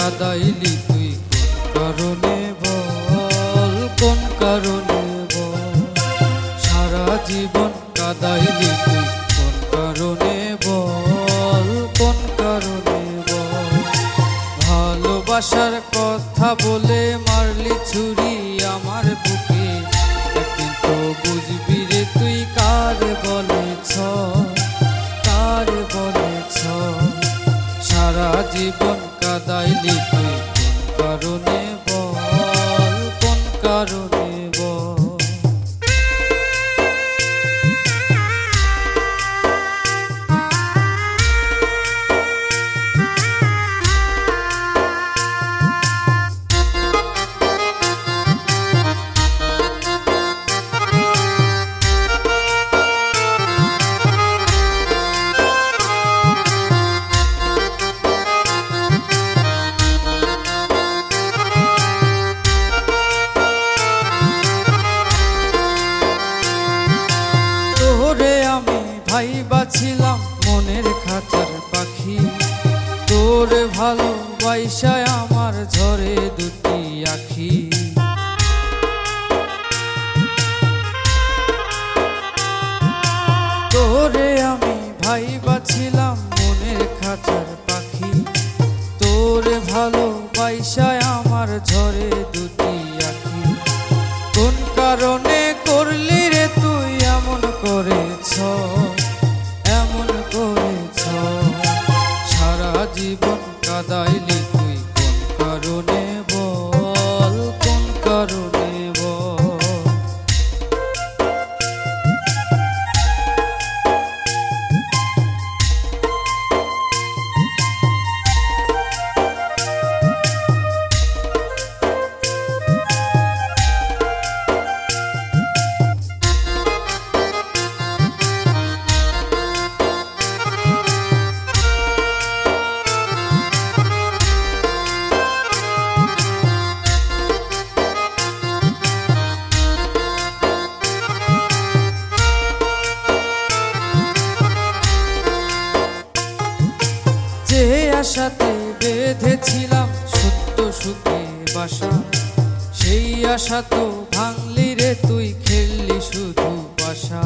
কাঁদাইলি তুই কোন কারণে বল, কোন কারণে বল। সারা জীবন কাঁদাইলি তুই কোন কারণে বল, কোন কারণে বল। ভালোবাসার কথা বলে মারলি ছুরি আমার বুকে, একদিন তো বুঝবি রে তুই কারে বলেছ, কারে বলেছ। সারা জীবন কাঁদাইলি তুই কোন কারণে বল, কোন কারণে বল। ভাইবা ছিলাম মনের খাঁচার পাখি, তোর ভালোবাসায় আমার ঝরে দুটি আখি। তোরে আমি ভাইবা ছিলাম মনের খাঁচার পাখি, তোর ভালোবাসায় আমার ঝরে দুটি আখি। কোন কারণে করলি রে তুই এমন করেছ, এমন করেছ। সারা জীবন কাঁদাইলি তুই কোন কারণে বল, কোন কারণে বল। যে আশাতে বেঁধেছিলাম সত্য সুখে বাসা, সেই আশা তো ভাঙলি রে তুই, খেললি শুধু বাসা।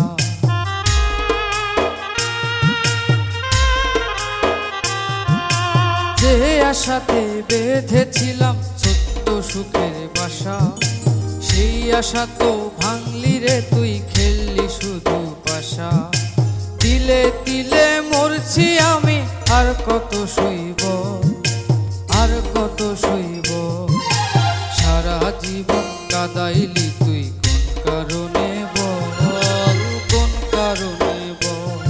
যে আশাতে বেঁধেছিলাম সত্য সুখের বাসা, সেই আশা তো ভাঙলি রে তুই, খেললি শুধু বাসা। তিলে তিলে মরছি আমি, আর কত সইব, আর কত সইব। সারা জীবন কাঁদাইলি তুই কোন কারণে বল, কোন কারণে বল।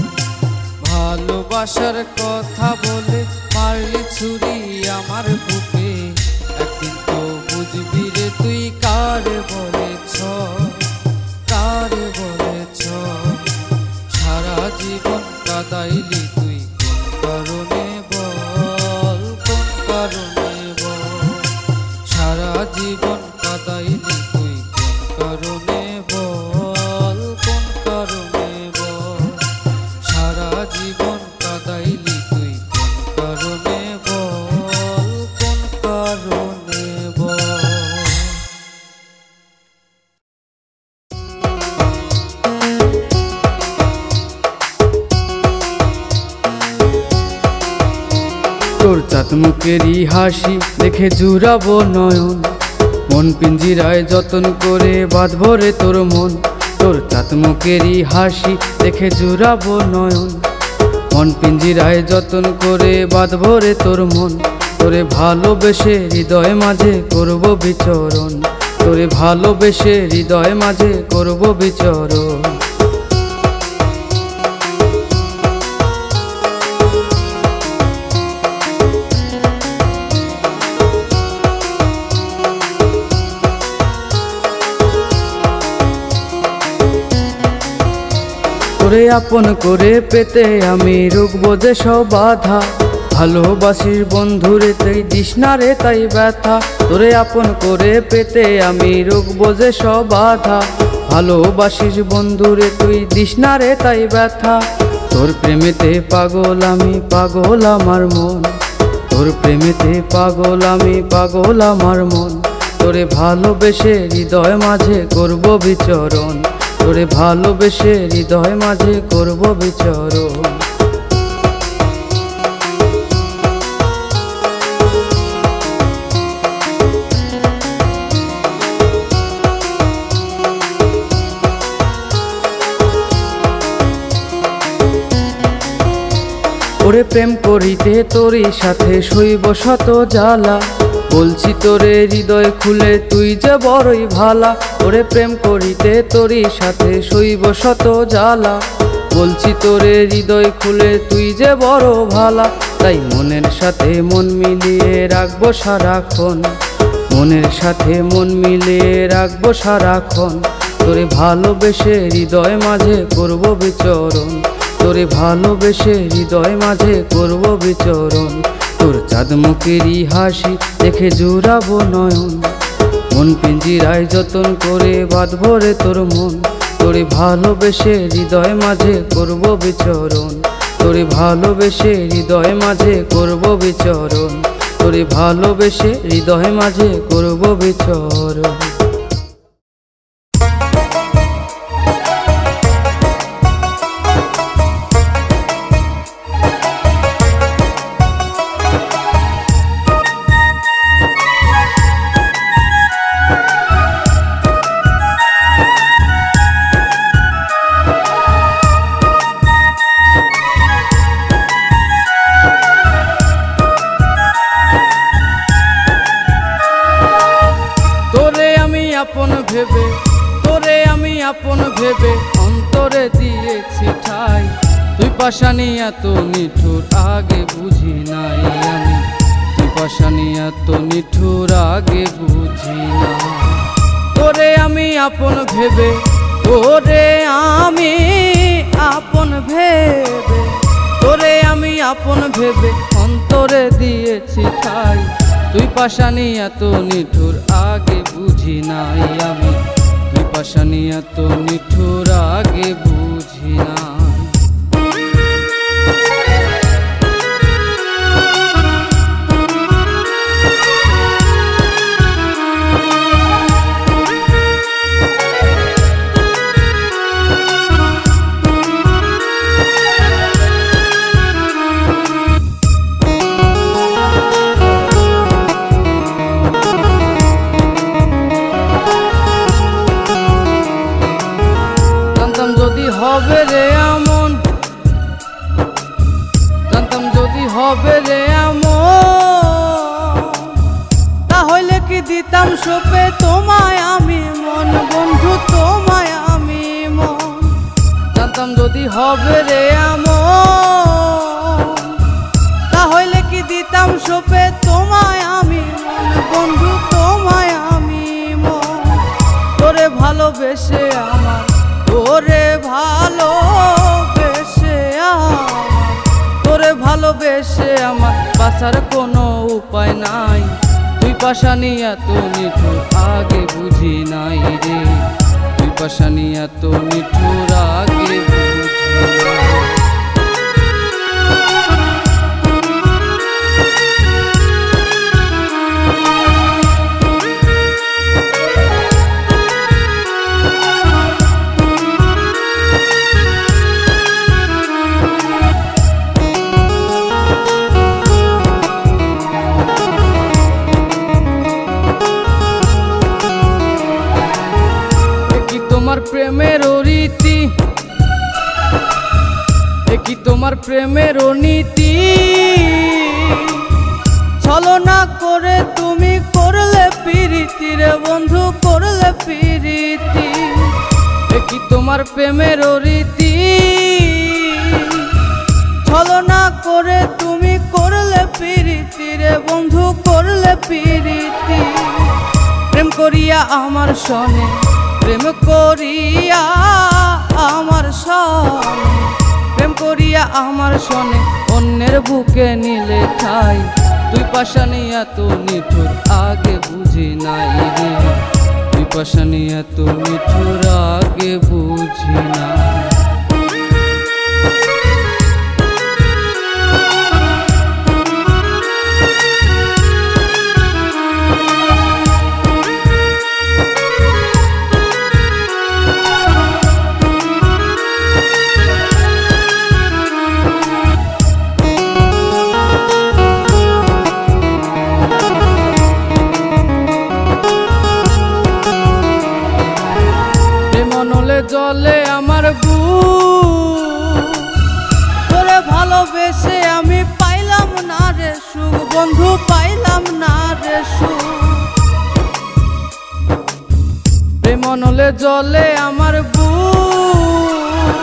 ভালোবাসার কথা বলে মারলি ছুরি আমার বুকে, একদিন তো বুঝবি রে তুই কারে বলেছ, কারে বলেছ। সারা জীবন কাঁদাইলি তুই কোন কারণে বল, কোন কারণে বল। সারা জীবন কাঁদাইলি তুই কোন কারণে বল, কোন কারণে বল। সারা জীবন কাঁদাইলি তুই কোন কারণে বল, কোন কারণে বল। তোর চাঁদ মুখেরই হাসি দেখে জুড়াবো নয়ন, মন পিঞ্জিরায় যতন করে বাঁধবো রে তোর মন। তোর চাঁদ মুখেরই হাসি দেখে জুড়াবো নয়ন, মন পিঞ্জিরায় যতন করে বাঁধবো রে তোর মন। তোরে ভালোবেসে হৃদয় মাঝে করব বিচরণ, তোরে ভালোবেসে হৃদয় মাঝে করব বিচরণ। তোরে আপন করে পেতে আমি রুখবো যে সব বাধা, ভালোবাসিস বন্ধুরে তুই দিস না রে তাই ব্যথা। তোরে আপন করে পেতে আমি রুখবো যে সব বাধা, ভালোবাসিস বন্ধুরে তুই দিস না রে তাই ব্যথা। তোর প্রেমেতে পাগল আমি, পাগল আমার মন। তোর প্রেমেতে পাগল আমি, পাগল আমার মন। তোরে ভালোবেসে হৃদয় মাঝে করব বিচরণ, তোরে ভালোবেসে হৃদয় মাঝে করব বিচরণ। ওরে প্রেম করিতে তোরই সাথে শৈব শত জ্বালা, বলছি তোরে হৃদয় খুলে তুই যে বড়ই ভালা। ওরে প্রেম করিতে তোরই সাথে শৈব শত জ্বালা, বলছি তোরে হৃদয় খুলে তুই যে বড় ভালা। তাই মনের সাথে মন মিলিয়ে রাখবো সারাক্ষণ, মনের সাথে মন মিলিয়ে রাখবো সারাক্ষণ। তোরে ভালোবেসে হৃদয় মাঝে করব বিচরণ, তোরে ভালোবেসে হৃদয় মাঝে করব বিচরণ। তোর চাঁদমুখেরই হাসি দেখে জুড়াবো নয়ন, মন পিঞ্জিরায় যতন করে বাঁধবো রে তোর মন। তোরে ভালোবেসে হৃদয় মাঝে করব বিচরণ, তোরে ভালোবেসে হৃদয় মাঝে করব বিচরণ, তোরে ভালোবেসে হৃদয় মাঝে করব বিচরণ। আপন ভেবে তোরে আমি আপন ভেবে অন্তরে দিয়েছি ঠাই, তুই পাশানি এত নিঠুর আগে বুঝি নাই আমি, তুই পাশানি এত নিঠুর আগে বুঝি না। তোরে আমি আপন ভেবে, তোরে আমি আপন ভেবে, তোরে আমি আপন ভেবে অন্তরে দিয়েছি ঠাই, তুই পাশানি এত নিঠুর আগে বুঝি নাই আমি, তুই পাশানি এত নিঠুর আগে বুঝি নাই। হবে রে এমন, জানতাম যদি হবে রে এমন, তাহলে কি দিতাম সোপে তোমায় আমি মন, বন্ধু তোমায় আমি মন। জানতাম যদি হবে রে এমন, তাহলে কি দিতাম সোপে তোমায় আমি মন, বন্ধু তোমায় আমি মন। তোরে ভালোবেসে আমার, তোরে ভালোবেসে আমার, তোরে ভালোবেসে আমার বাঁচার কোনো উপায় নাই, তুই পাশানি এত নিঠুর আগে বুঝি নাই রে, তুই পাশানি এত নিঠুর আগে বুঝি নাই। তোমার প্রেমের রীতি, একই তোমার প্রেমের নীতি, ছলনা করে তুমি করলে প্রীতি রে বন্ধু, করলে প্রীতি। একই তোমার প্রেমের রীতি, ছলনা করে তুমি করলে প্রীতি রে বন্ধু, করলে প্রীতি। প্রেম করিয়া আমার সনে, প্রেম করিয়া আমার সনে, প্রেম করিয়া আমার সনে অন্যের বুকে নিলে ঠাই, তুই পাশানি এত নিঠুর আগে বুঝি নাই রে, তুই পাশানি এত নিঠুর আগে বুঝি নাই। বন্ধু পাইলাম না রে সুখ। প্রেম নলে জলে আমার বুক,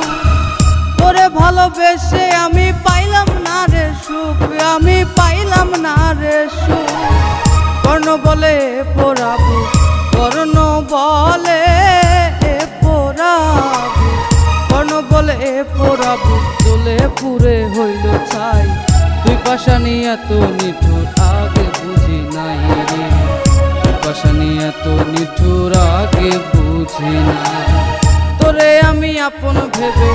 তোরে ভালোবেসে আমি পাইলাম না রে সুখ, আমি পাইলাম না রে সুখ। কর্ণ বলে পোড়াবো, কর্ণ বলে পোড়াবো, কর্ণ বলে পোড়াবো, জ্বলে পুড়ে হইল ছাই। তুই পাশানি এত নিঠুর আগে বুঝি নাই রে, তুই পাশানি এত নিঠুর আগে বুঝি নাই। তোরে আমি আপন ভেবে,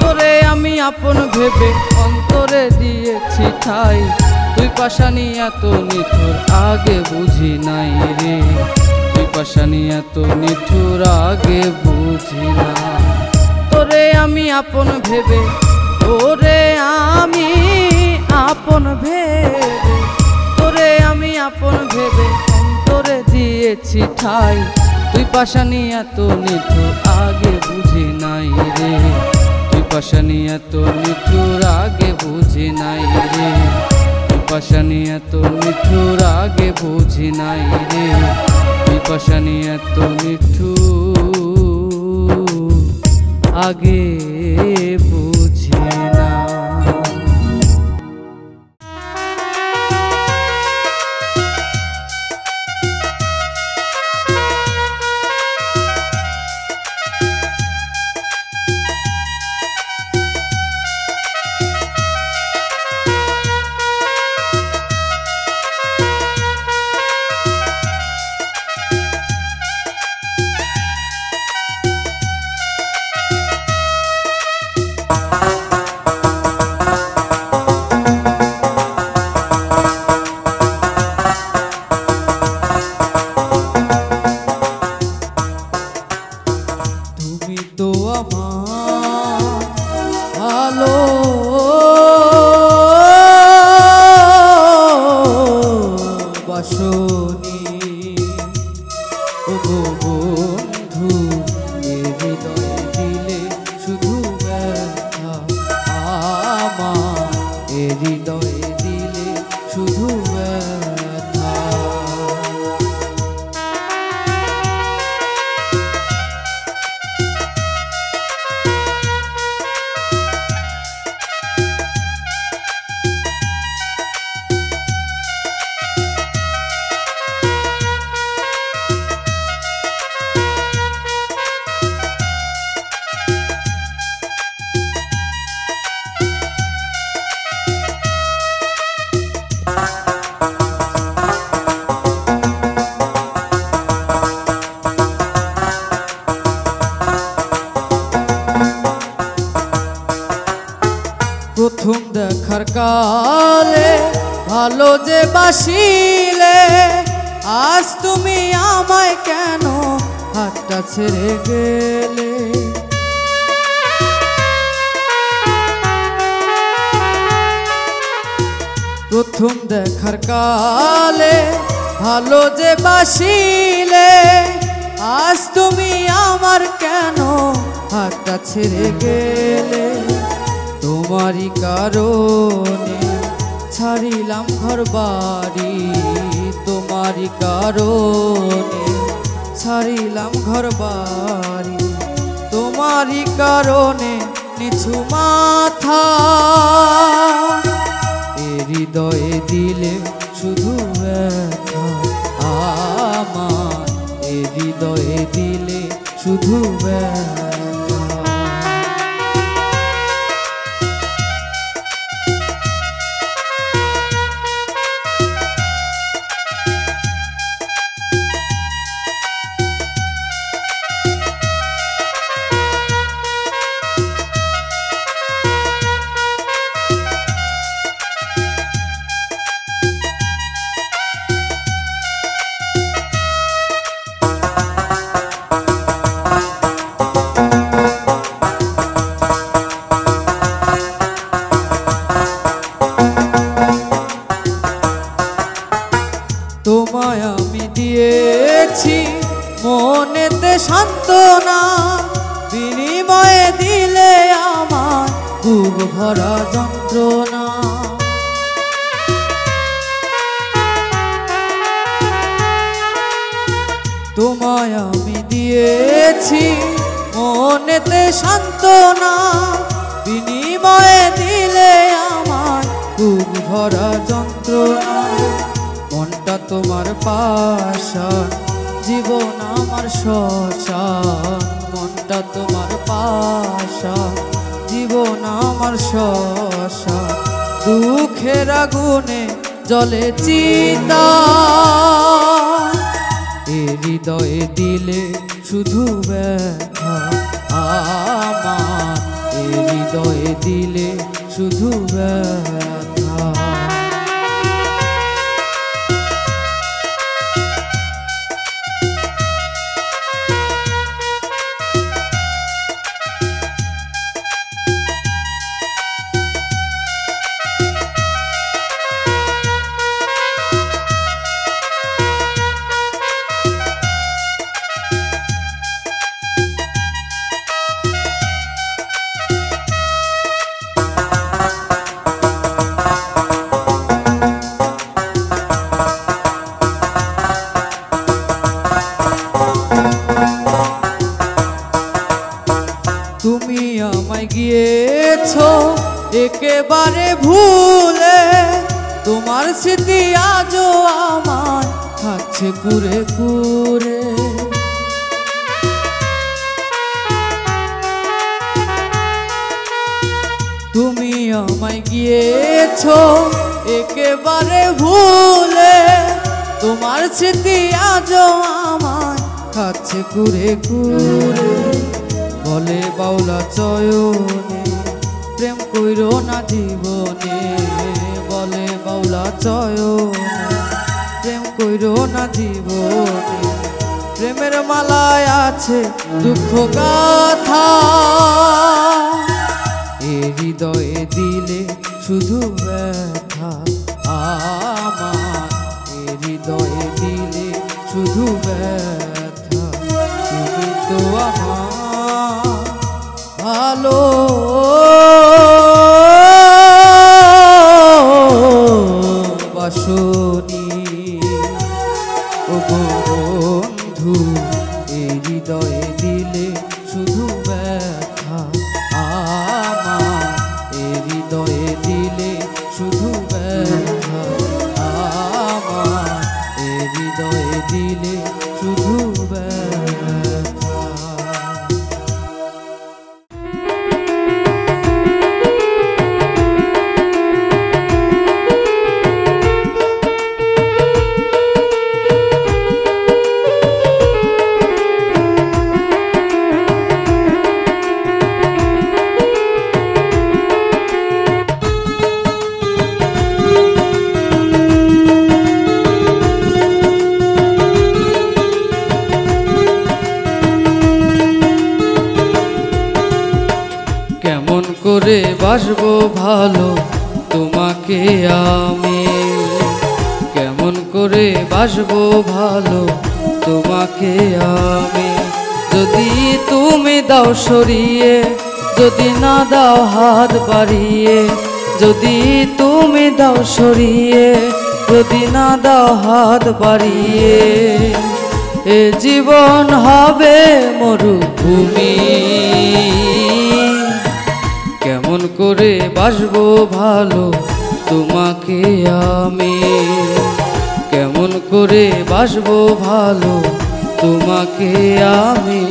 তোরে আমি আপন ভেবে অন্তরে দিয়েছি ঠাই। তুই পাশানি এত নিঠুর আগে বুঝি নাই রে, তুই পাশানি এত নিঠুর আগে বুঝি না। তোরে আমি আপন ভেবে, তোরে আমি আপন ভেবে, তোরে আমি আপন ভেবে অন্তরে দিয়েছি ঠাই। তুই পাশানি এত নিঠুর আগে বুঝি নাই রে, তুই পাশানি এত নিঠুর আগে বুঝি নাই রে, তুই পাশানি এত নিঠুর আগে বুঝি নাই রে, তুই পাশানি এত নিঠুর আগে বুঝি না। প্রথম দেখার কালে ভালো যে বাসিলে, আজ তুমি আমায় কেন হাতটা ছেড়ে গেলে। প্রথম দেখার কালে ভালো যে বাসিলে, আজ তুমি আমার কেন হাতটা ছেড়ে গেলে। তোমারই কারণে ছাড়িলাম ঘর বাড়ি, তোমারই কারণে ছাড়িলাম ঘর বাড়ি, তোমারই কারণে নিছু মাথা। এ হৃদয়ে দিলে শুধু ব্যথা আমার, এ হৃদয়ে দিলে শুধু ব্যথা। তোমায় আমি দিয়েছি মনেতে সান্ত্বনা, বিনিময়ে দিলে আমার বুক ভরা যন্ত্রণা। পেয়েছি মনেতে সান্ত্বনা, বিনিময়ে দিলে আমার বুক ভরা যন্ত্রণা। মনটা তোমার পাশান, জীবন আমার শ্মশান। মনটা তোমার পাশান, জীবন আমার শ্মশান। দুঃখের আগুনে জ্বলে চিতা, এ হৃদয়ে দিলে শুধু ব্যথা আমার, এ হৃদয়ে দিলে শুধু ব্যথা। তুমি আমায় গিয়েছো একেবারে ভুলে, তোমার স্মৃতি আজও আমার খাচ্ছে কুরে কুরে। তুমি আমায় গিয়েছো একেবারে ভুলে, তোমার স্মৃতি আজও আমার খাচ্ছে কুরে কুরে। বলে বাউলা চয়নে প্রেম কইরো না জীবনে, বলে বাউলা চয়নে প্রেম কইরো না জীবনে। প্রেমের মালায় আছে দুঃখ গাথা, এ হৃদয়ে দিলে শুধু ব্যথা আমার, এ হৃদয়ে দিলে শুধু ব্যথা। তুমি তো আমার ভালো বাসনি ও বন্ধু, এই হৃদয়ে দিলে শুধু ব্যথা আমার, এই হৃদয়ে দিলে শুধু ব্যথা আমার, এই হৃদয়ে দিলে শুধু ব্যথা। কেমন করে বাসবো ভালো তোমাকে আমি, কেমন করে বাসবো ভালো তোমাকে আমি। যদি তুমি দাও সরিয়ে, যদি না দাও হাত বাড়িয়ে, যদি তুমি দাও সরিয়ে, যদি না দাও হাত বাড়িয়ে। এ জীবন হবে মরুভূমি, কেমন করে বাসবো ভালো তোমাকে আমি, কেমন করে বাসবো ভালো তোমাকে আমি।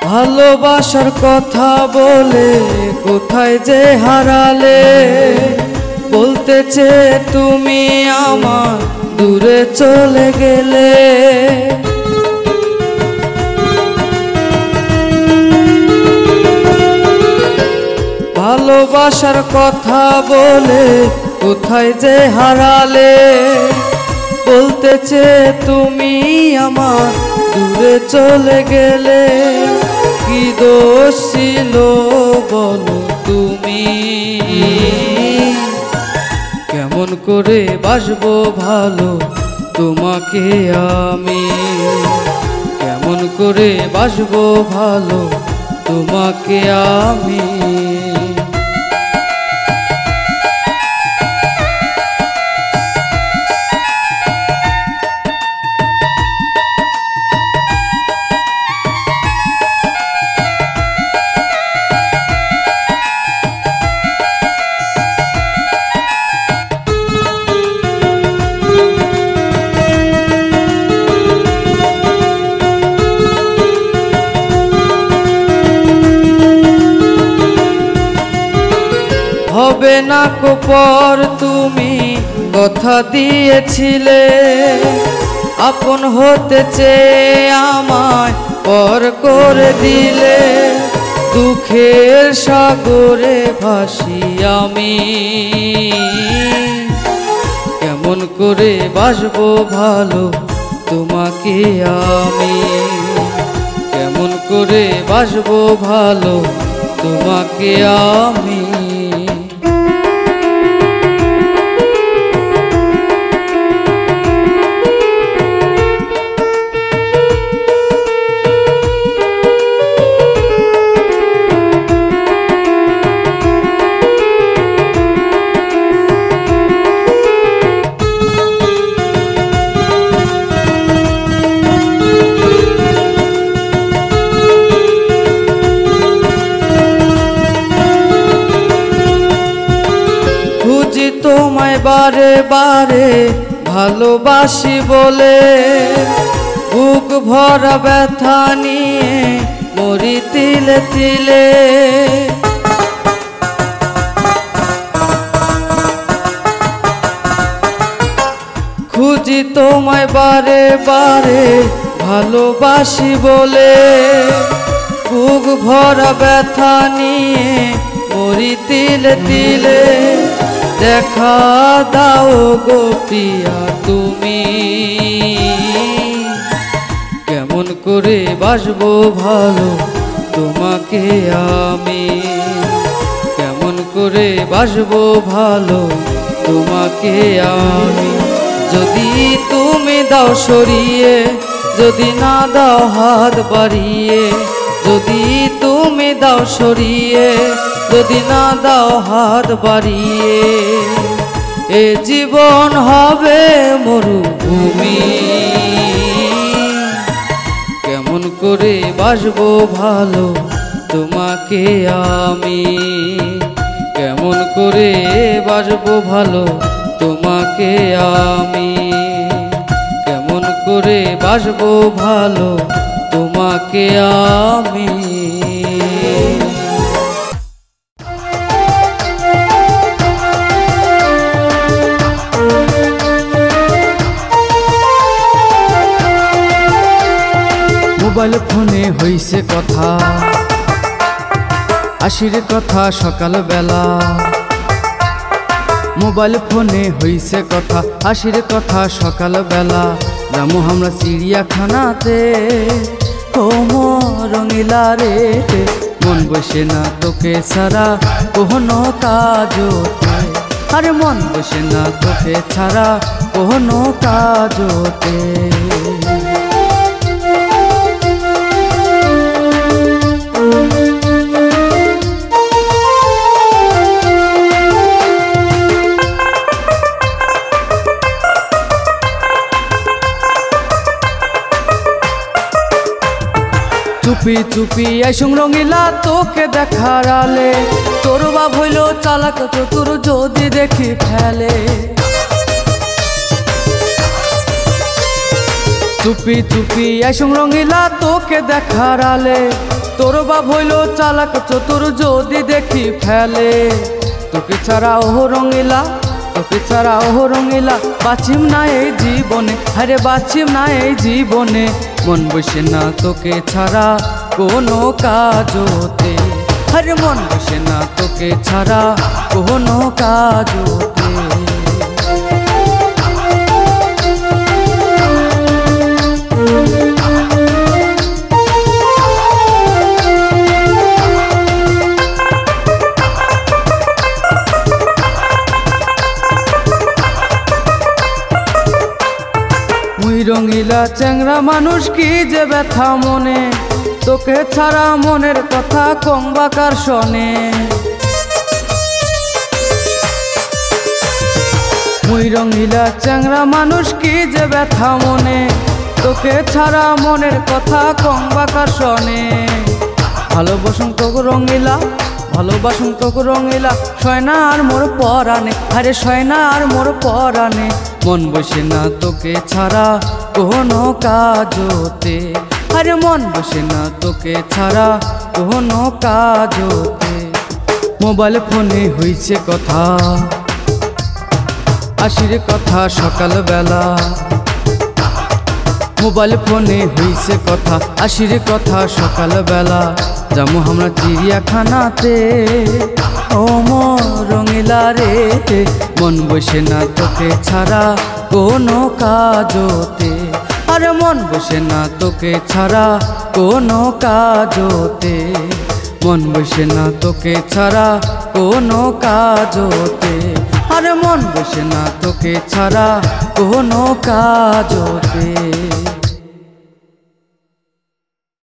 ভালোবাসার কথা বলে কোথায় যে হারালে, বলতে চেয়ে তুমি আমার দূরে চলে গেলে। ভালোবাসার কথা বলে কোথায় যে হারালে, বলতে চেয়ে তুমি আমার দূরে চলে গেলে। কি দোষ ছিল বলো তুমি, কেমন করে বাসবো ভালো তোমাকে আমি, কেমন করে বাসবো ভালো তোমাকে আমি। হবে না কো পর তুমি কথা দিয়েছিলে, আপন হতে চেয়ে আমায় পর করে দিলে। দুঃখের সাগরে ভাসি আমি, কেমন করে বাসবো ভালো তোমাকে আমি, কেমন করে বাসবো ভালো তোমাকে আমি। খুঁজি তোমায় বারে বারে ভালোবাসি বলে, বুক ভরা ব্যথা নিয়ে মরি তিলে তিলে। খুঁজি তোমায় বারে বারে ভালোবাসি বলে, বুক ভরা ব্যথা নিয়ে মরি তিলে তিলে। দেখা দাও গো প্রিয়া তুমি, কেমন করে বাসবো ভালো তোমাকে আমি, কেমন করে বাসবো ভালো তোমাকে আমি। যদি তুমি দাও সরিয়ে, যদি না দাও হাত বাড়িয়ে, যদি তুমি দাও সরিয়ে, যদি না দাও হাত বাড়িয়ে, এ জীবন হবে মরুভূমি। কেমন করে বাসবো ভালো তোমাকে আমি, কেমন করে বাসবো ভালো তোমাকে আমি, কেমন করে বাসবো ভালো তোমাকে আমি। মোবাইল ফোনে হইছে কথা, আশির কথা সকাল বেলা। মোবাইল ফোনে হইছে কথা, আশির কথা সকাল বেলা। যামু আমরা চিড়িয়াখানাতে, ও রঙিলা রে, মন বসে না তোকে ছাড়া কোনো কাজতে। আরে মন বসে না তোকে ছাড়া কোনো কাজতে। চুপি চুপি আইসুম রঙিলা তোকে দেখার আলে, তোর বাপ হইল চালাক চতুর যদি দেখি ফেলে। চুপি চুপি আইসুম রঙিলা তোকে দেখার আলে, তোর বাপ হইল চালাক চতুর যদি দেখি ফেলে। তোকে ছাড়া ও রঙিলা, তোকে ছাড়া ও রঙিলা, বাঁচিম না এই জীবনে, আরে বাঁচিম না এই জীবনে। মন বসে না তোকে ছাড়া কোনো কাজতে, আরে মন বসে না তোকে ছাড়া কোনো কাজতে। মুই রঙিলা চ্যাংরা মানুষ কি যে ব্যথা মনে, তোকে ছাড়া মনের কথা কংবা কার শোনে। মুই রঙিলা চ্যাংরা মানুষ কি যে ব্যথা মনে, তোকে ছাড়া মনের কথা কংবা কার শোনে। ভালোবাসুন তোকে রঙিলা, ভালোবাসুন তোকে রঙিলা, সয়না আর মোর পরাণে, আরে সয়না আর মোর পরাণে। মন বসে না তোকে ছাড়া কোনো কাজতে, আরে মন বসে না তোকে ছাড়া কোনো কাজতে। মোবাইল ফোনে হইছে কথা, আসির কথা সকালবেলা। মোবাইল ফোনে হইছে কথা, আসির কথা সকালবেলা। যাবো আমরা চিড়িয়াখানাতে, ও মোর রঙিলা রে। মন বসে না তোকে ছাড়া কোনো কাজতে, আরে মন বসে না তোকে ছাড়া কোনো কাজতে। মন বসে না তোকে ছাড়া কোনো কাজতে, আরে মন বসে না তোকে ছাড়া কোনো কাজতে।